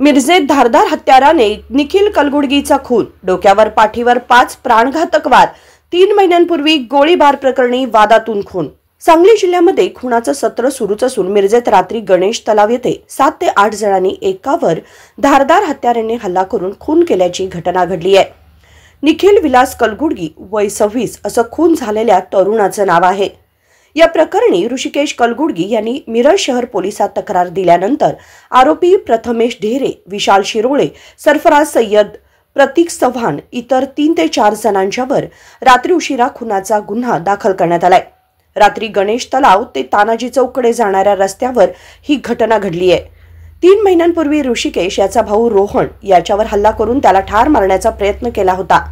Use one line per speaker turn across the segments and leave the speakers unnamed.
मिरजेत धारदार हत्याराने निखिल कलगुडगीचा खून, डोक्यावर पाठीवर 5 प्राणघातक वार, 3 महिन्यांपूर्वी गोळीबार प्रकरणी वादातून खून। सांगली जिल्ह्यामध्ये खुनाचं सत्र सुरूच असून मिरजेत रात्री गणेश तलाव येथे 7 ते 8 जणांनी एकावर धारदार हत्याराने हल्ला करून खून केल्याची घटना घडली आहे। निखिल विलास कलगुडगी वय 26 असं खून झालेल्या तरुणाचं नाव आहे। या प्रकरणी ऋषिकेश कलगुडगी यांनी मिरज शहर पोलिसात तक्रार दिल्यानंतर आरोपी प्रथमेश ढेरे, विशाल शिरोळे, सरफराज सय्यद, प्रतीक चव्हाण इतर 3 ते 4 जणांच्यावर रात्री उशिरा खुनाचा गुन्हा दाखल करण्यात आलाय। रात्री गणेश तलाव ते तानाजी चौकडे जाणाऱ्या रस्त्यावर ही घटना घडली आहे। 3 महिन्यांपूर्वी ऋषिकेश याचा भाऊ रोहन याच्यावर हल्ला करून त्याला ठार मारण्याचा प्रयत्न केला होता।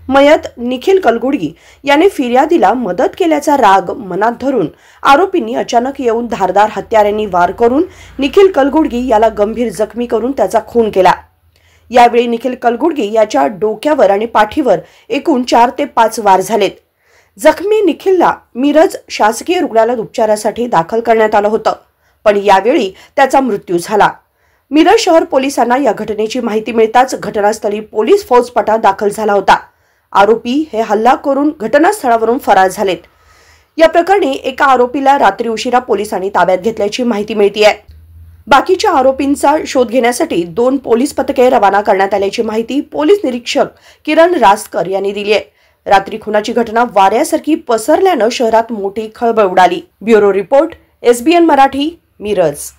मयत निखिल कलगुडगी याने फिर्यादीला मदत केल्याचा राग मनात धरून आरोपींनी अचानक येऊन धारदार हत्यारांनी वार करून निखिल कलगुडगी याला गंभीर जखमी करून त्याचा खून केला। यावेळी निखिल कलगुडगी याच्या डोक्यावर आणि पाठीवर एकूण 4 ते 5 वार झालेत। जखमी निखिलला मिरज शासकीय रुग्णालयात उपचारासाठी दाखल करण्यात आलं होतं, पण यावेळी त्याचा मृत्यू झाला। मिरज शहर पोलिसांना या घटनेची माहिती मिळताच घटनास्थळी पोलीस फौजफाटा दाखल झाला होता। आरोपी हे हल्ला करून घटनास्थळावरून फरार झालेत। या प्रकरणी एका आरोपीला रात्री उशिरा पोलिसांनी ताब्यात घेतल्याची माहिती मिळतेय। बाकीच्या आरोपींचा शोध घेण्यासाठी 2 पोलीस पथके रवाना करण्यात आल्याची माहिती पोलीस निरीक्षक किरण रासकर यांनी दिली आहे। रात्री खुनाची घटना वाऱ्यासारखी पसरल्यानं शहरात मोठी खळबळ उडाली। Bureau report, SBN Marathi, Miraj.